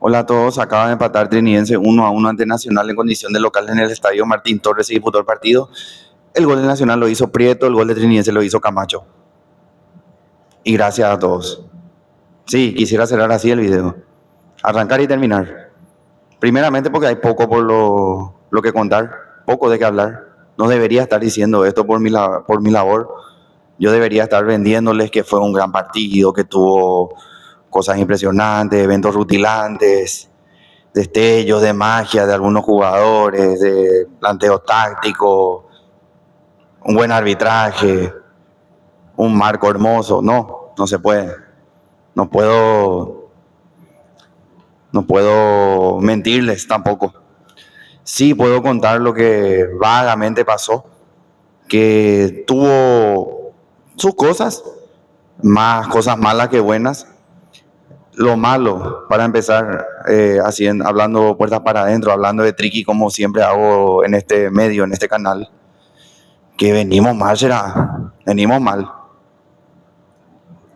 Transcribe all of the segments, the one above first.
Hola a todos, acaba de empatar Trinidense 1-1 ante Nacional en condición de local en el estadio Martín Torres y disputó el partido. El gol de Nacional lo hizo Prieto, el gol de Trinidense lo hizo Camacho. Y gracias a todos. Sí, quisiera cerrar así el video. Arrancar y terminar. Primeramente porque hay poco por lo que contar, poco de qué hablar. No debería estar diciendo esto por mi labor. Yo debería estar vendiéndoles que fue un gran partido, que tuvo cosas impresionantes, eventos rutilantes, destellos de magia de algunos jugadores, de planteo táctico, un buen arbitraje, un marco hermoso. No, no se puede. No puedo, no puedo mentirles tampoco. Sí puedo contar lo que vagamente pasó, que tuvo sus cosas, más cosas malas que buenas. Lo malo, para empezar, hablando puertas para adentro, hablando de Triqui como siempre hago en este medio, en este canal, que venimos mal, será, venimos mal.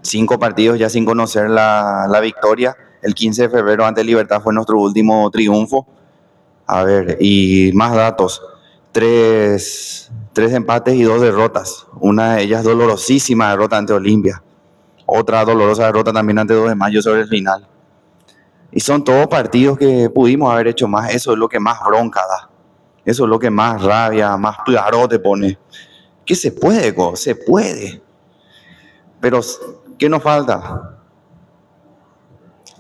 5 partidos ya sin conocer la victoria. El 15 de febrero ante Libertad fue nuestro último triunfo. A ver, y más datos. Tres empates y 2 derrotas. Una de ellas dolorosísima derrota ante Olimpia. Otra dolorosa derrota también ante 2 de mayo sobre el final. Y son todos partidos que pudimos haber hecho más. Eso es lo que más bronca da. Eso es lo que más rabia, más claro te pone. Que se puede, se puede. Pero, ¿qué nos falta?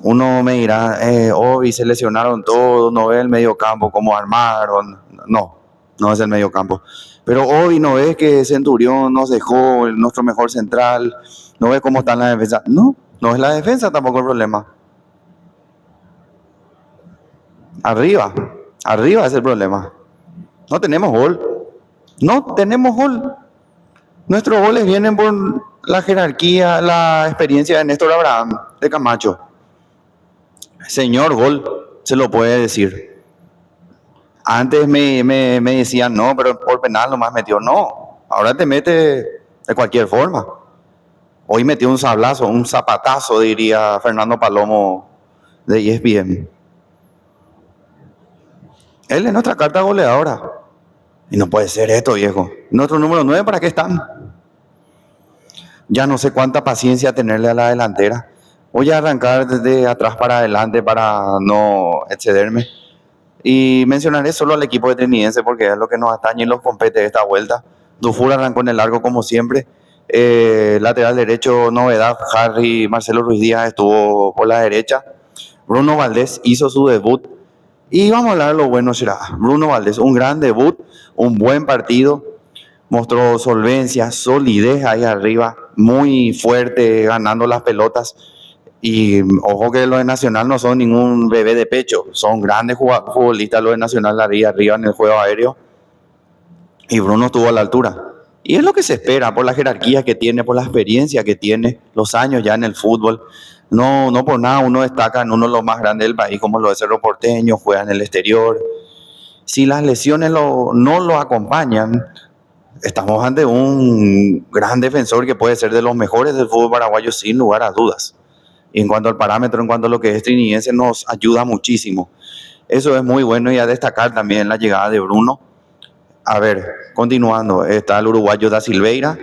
Uno me dirá, hoy se lesionaron todos, no ve el medio campo, cómo armaron. No, no es el medio campo. Pero hoy no ves que Centurión nos dejó nuestro mejor central, no ves cómo está en la defensa. No, no es la defensa tampoco el problema. Arriba, arriba es el problema. No tenemos gol. No tenemos gol. Nuestros goles vienen por la jerarquía, la experiencia de Néstor Abraham, de Camacho. Señor gol, se lo puede decir. Antes me decían, no, pero por penal nomás metió. No, ahora te mete de cualquier forma. Hoy metió un sablazo, un zapatazo, diría Fernando Palomo de ESPN. Él es nuestra carta goleadora. Y no puede ser esto, viejo. Nuestro número 9, ¿para qué están? Ya no sé cuánta paciencia tenerle a la delantera. Voy a arrancar desde atrás para adelante para no excederme. Y mencionaré solo al equipo de Trinidense porque es lo que nos atañe y los compete esta vuelta. Dufour arrancó en el largo como siempre. Lateral derecho, novedad, Harry Marcelo Ruiz Díaz estuvo por la derecha. Bruno Valdés hizo su debut. Y vamos a hablar de lo bueno será. Bruno Valdés, un gran debut, un buen partido. Mostró solvencia, solidez ahí arriba, muy fuerte, ganando las pelotas. Y ojo que los de Nacional no son ningún bebé de pecho, son grandes futbolistas los de Nacional arriba en el juego aéreo. Y Bruno estuvo a la altura. Y es lo que se espera por la jerarquía que tiene, por la experiencia que tiene, los años ya en el fútbol. No, no por nada uno destaca en uno de los más grandes del país, como lo de Cerro Porteño, juega en el exterior. Si las lesiones no lo acompañan, estamos ante un gran defensor que puede ser de los mejores del fútbol paraguayo sin lugar a dudas. Y en cuanto al parámetro, en cuanto a lo que es Trinidense, nos ayuda muchísimo. Eso es muy bueno y a destacar también la llegada de Bruno. A ver, continuando, está el uruguayo Da Silveira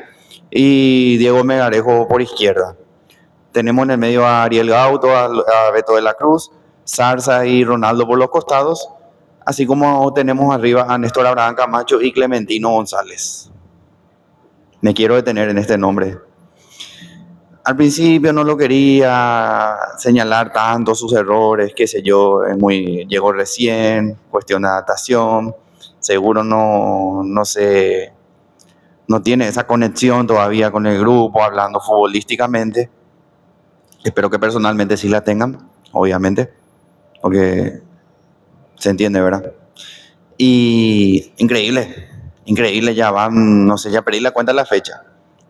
y Diego Megarejo por izquierda. Tenemos en el medio a Ariel Gauto, a Beto de la Cruz, Zarza y Ronaldo por los costados, así como tenemos arriba a Néstor Abraham Camacho y Clementino González. Me quiero detener en este nombre. Al principio no lo quería señalar tanto sus errores, qué sé yo, llegó recién, cuestión de adaptación, seguro no tiene esa conexión todavía con el grupo, hablando futbolísticamente. Espero que personalmente sí la tengan, obviamente, porque se entiende, ¿verdad? Y increíble, ya van, no sé, ya perdí la cuenta de la fecha.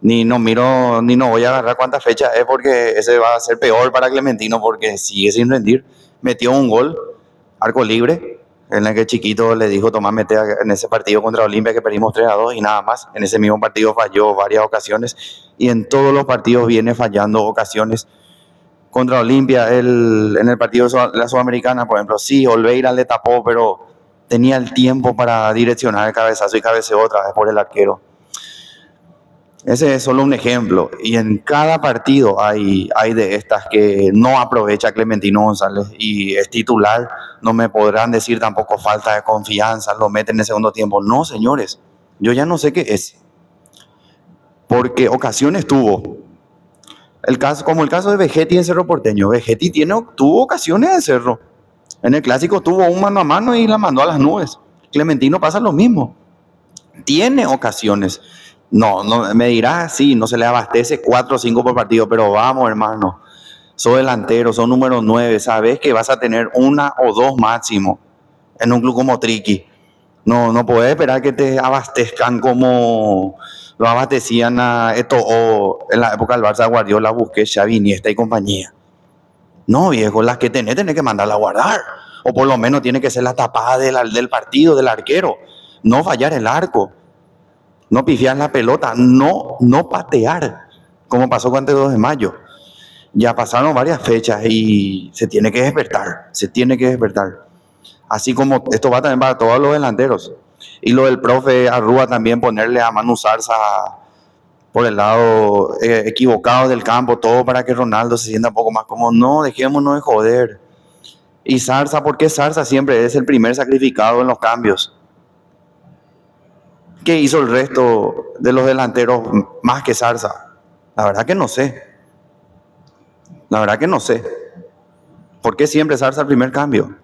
Ni no miro, ni no voy a agarrar cuántas fechas es porque ese va a ser peor para Clementino porque sigue sin rendir. Metió un gol, arco libre, en el que Chiquito le dijo, Tomás, mete en ese partido contra Olimpia que perdimos 3-2 y nada más. En ese mismo partido falló varias ocasiones y en todos los partidos viene fallando ocasiones. contra Olimpia, en el partido de la Sudamericana, por ejemplo. Sí, Olveira le tapó, pero tenía el tiempo para direccionar el cabezazo y cabeceó otra vez por el arquero. Ese es solo un ejemplo. Y en cada partido hay de estas que no aprovecha Clementino González y es titular. No me podrán decir tampoco falta de confianza, lo meten en el segundo tiempo. No, señores, yo ya no sé qué es. Porque ocasiones tuvo. Como el caso de Vegetti en Cerro Porteño. Vegetti tuvo ocasiones en Cerro. En el Clásico tuvo un mano a mano y la mandó a las nubes. Clementino pasa lo mismo. Tiene ocasiones. No, no me dirás, sí, no se le abastece 4 o 5 por partido, pero vamos, hermano. Sos delantero, sos número 9, sabes que vas a tener una o dos máximo en un club como Triqui. No puedes esperar que te abastezcan como lo abastecían a esto o en la época del Barça Guardiola, Busquets, Xavi, Iniesta y compañía. No, viejo, las que tenés que mandarla a guardar. O por lo menos tiene que ser la tapada del partido, del arquero. No fallar el arco. No pifiar la pelota. No patear. Como pasó con el 2 de mayo. Ya pasaron varias fechas y se tiene que despertar. Se tiene que despertar. Así como esto va también para todos los delanteros. Y lo del profe Arrúa también, ponerle a Manu Zarza por el lado equivocado del campo, todo para que Ronaldo se sienta un poco más cómodo. No, dejémonos de joder. Y Zarza, ¿por qué Zarza siempre es el primer sacrificado en los cambios? ¿Qué hizo el resto de los delanteros más que Zarza? La verdad que no sé. La verdad que no sé. ¿Por qué siempre Zarza el primer cambio?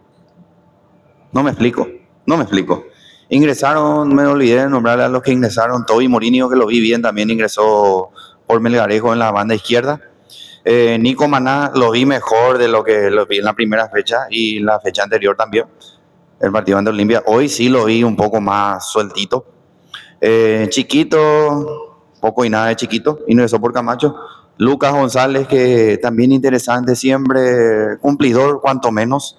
No me explico. No me explico. Ingresaron, me olvidé de nombrarle a los que ingresaron. Toby Morinho, que lo vi bien, también ingresó por Melgarejo en la banda izquierda. Nico Maná lo vi mejor de lo que lo vi en la primera fecha y la fecha anterior también, el partido ante Olimpia. Hoy sí lo vi un poco más sueltito. Chiquito, poco y nada de Chiquito, ingresó por Camacho. Lucas González, que también interesante, siempre cumplidor, cuanto menos.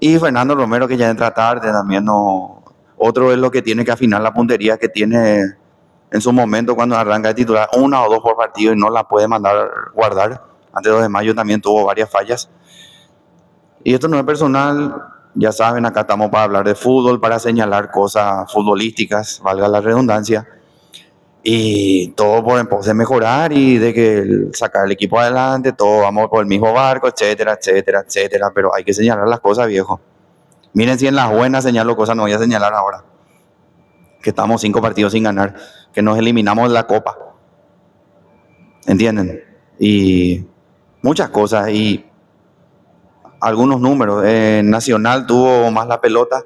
Y Fernando Romero, que ya entra tarde, también no. Otro es lo que tiene que afinar la puntería que tiene en su momento cuando arranca de titular, una o dos por partido y no la puede mandar guardar. Antes 2 de mayo también tuvo varias fallas. Y esto no es personal, ya saben, acá estamos para hablar de fútbol, para señalar cosas futbolísticas, valga la redundancia. Y todo por en pos de mejorar y de que sacar el equipo adelante, todos vamos por el mismo barco, etcétera, etcétera, etcétera. Pero hay que señalar las cosas, viejo. Miren si en las buenas señalo cosas, no voy a señalar ahora. Que estamos 5 partidos sin ganar, que nos eliminamos de la Copa. ¿Entienden? Y muchas cosas y algunos números. Nacional tuvo más la pelota.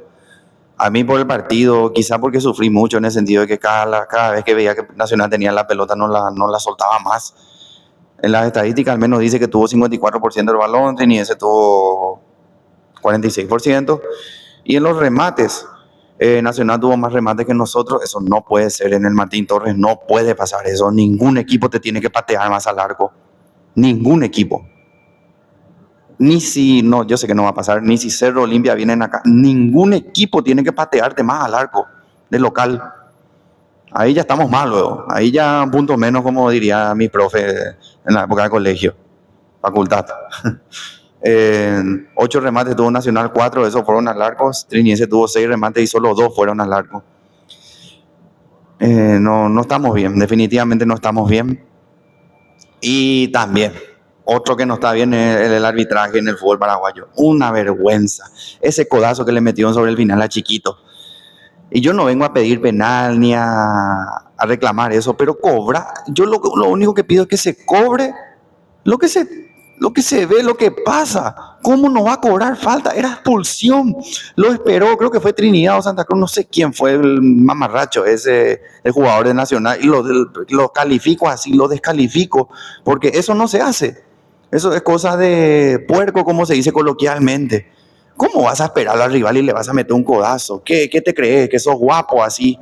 A mí por el partido, quizá porque sufrí mucho en el sentido de que cada vez que veía que Nacional tenía la pelota no la soltaba más. En las estadísticas al menos dice que tuvo 54% del balón, Trinidad tuvo 46%. Y en los remates, Nacional tuvo más remates que nosotros. Eso no puede ser en el Martín Torres, no puede pasar eso. Ningún equipo te tiene que patear más al arco. Ningún equipo. Ni si, no, yo sé que no va a pasar, ni si Cerro Olimpia vienen acá. Ningún equipo tiene que patearte más al arco de local. Ahí ya estamos mal luego. Ahí ya un punto menos, como diría mi profe en la época de colegio, facultad. 8 remates tuvo Nacional, 4 de esos fueron al arco. Triniense tuvo 6 remates y solo 2 fueron al arco. No estamos bien, definitivamente no estamos bien. Y también, otro que no está bien es el arbitraje en el fútbol paraguayo. Una vergüenza. Ese codazo que le metieron sobre el final a Chiquito. Y yo no vengo a pedir penal ni a reclamar eso, pero cobra. Yo lo único que pido es que se cobre lo que se ve, lo que pasa. ¿Cómo no va a cobrar falta? Era expulsión. Lo esperó, creo que fue Trinidad o Santa Cruz, no sé quién fue el mamarracho, ese, el jugador de Nacional. Y lo califico así, lo descalifico, porque eso no se hace. Eso es cosa de puerco, como se dice coloquialmente. ¿Cómo vas a esperar al rival y le vas a meter un codazo? ¿Qué te crees? ¿Que sos guapo así?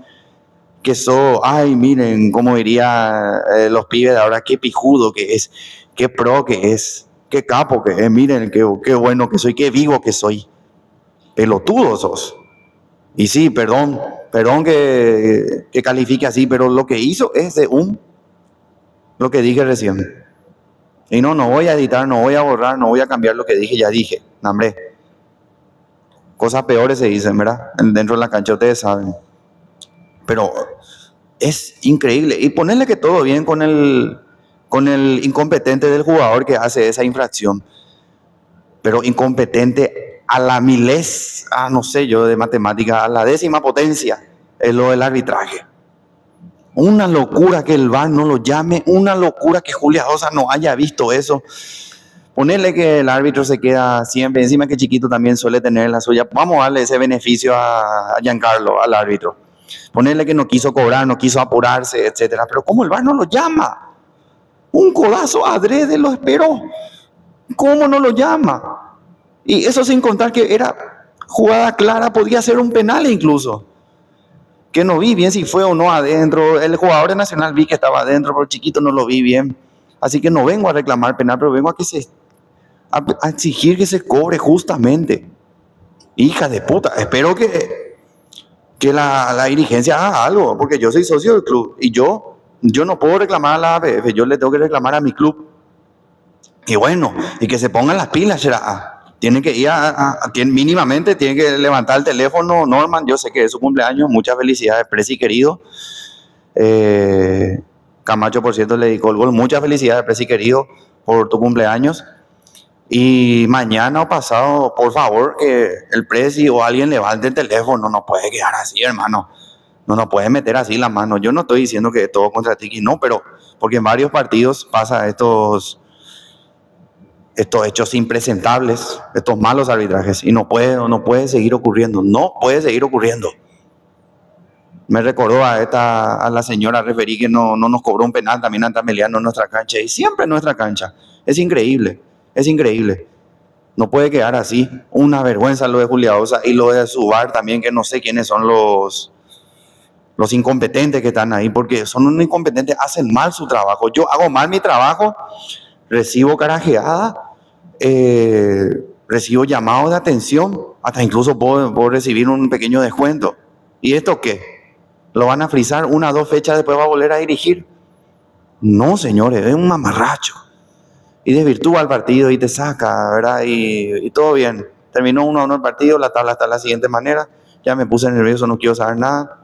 ¿Que sos, ay, miren, como diría los pibes de ahora, qué pijudo que es, qué pro que es, qué capo que es, miren, qué bueno que soy, qué vivo que soy? Pelotudo sos. Y sí, perdón que califique así, pero lo que hizo es lo que dije recién. Y no, no voy a editar, no voy a borrar, no voy a cambiar lo que dije, ya dije. No, hombre, cosas peores se dicen, ¿verdad? Dentro de la cancha ustedes saben. Pero es increíble. Y ponerle que todo bien con el incompetente del jugador que hace esa infracción. Pero incompetente a la no sé yo, de matemática, a la décima potencia, es lo del arbitraje. Una locura que el VAR no lo llame, una locura que Julia Osa no haya visto eso. Ponerle que el árbitro se queda siempre, encima que Chiquito también suele tener la suya, vamos a darle ese beneficio a Giancarlo, al árbitro. Ponerle que no quiso cobrar, no quiso apurarse, etcétera. Pero ¿cómo el VAR no lo llama? Un codazo adrede lo esperó. ¿Cómo no lo llama? Y eso sin contar que era jugada clara, podía ser un penal incluso. Que no vi bien si fue o no adentro. El jugador de Nacional vi que estaba adentro, pero Chiquito no lo vi bien. Así que no vengo a reclamar penal, pero vengo a exigir que se cobre justamente. Hija de puta, espero que la dirigencia haga algo, porque yo soy socio del club y yo no puedo reclamar a la APF, yo le tengo que reclamar a mi club. Y bueno, y que se pongan las pilas, será. Tienen que ir mínimamente, tienen que levantar el teléfono. Norman, yo sé que es su cumpleaños, muchas felicidades, Presi querido. Camacho, por cierto, le dedicó el gol. Muchas felicidades, Presi querido, por tu cumpleaños. Y mañana o pasado, por favor, que el Presi o alguien levante el teléfono. No puede quedar así, hermano. No nos puede meter así la mano. Yo no estoy diciendo que todo contra Tiki, no, pero porque en varios partidos pasa estos hechos impresentables, estos malos arbitrajes, y no puede seguir ocurriendo, no puede seguir ocurriendo. Me recordó a la señora referí que no nos cobró un penal también ante Ameliano en nuestra cancha, y siempre en nuestra cancha. Es increíble, es increíble. No puede quedar así. Una vergüenza lo de Julia Osa y lo de Subar también, que no sé quiénes son los incompetentes que están ahí, porque son unos incompetentes, hacen mal su trabajo. Yo hago mal mi trabajo, recibo carajeada, recibo llamados de atención, hasta incluso puedo recibir un pequeño descuento. ¿Y esto qué? ¿Lo van a frizar 1 o 2 fechas después va a volver a dirigir? No, señores, es un mamarracho. Y desvirtúa el partido y te saca, ¿verdad? Y todo bien. Terminó 1-1 el partido, la tabla está de la siguiente manera. Ya me puse nervioso, no quiero saber nada.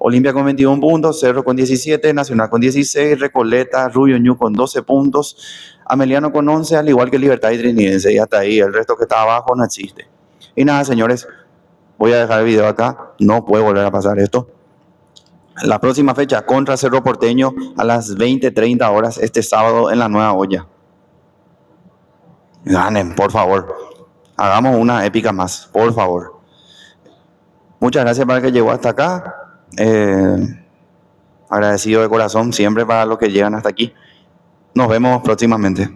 Olimpia con 21 puntos, Cerro con 17, Nacional con 16, Recoleta, Rubio Ñu con 12 puntos, Ameliano con 11, al igual que Libertad y Trinidense, y hasta ahí, el resto que está abajo no existe. Y nada, señores, voy a dejar el video acá, no puede volver a pasar esto. La próxima fecha contra Cerro Porteño a las 20:30 horas este sábado en la Nueva Olla. Ganen, por favor. Hagamos una épica más, por favor. Muchas gracias para el que llegó hasta acá. Agradecido de corazón siempre para los que llegan hasta aquí. Nos vemos próximamente.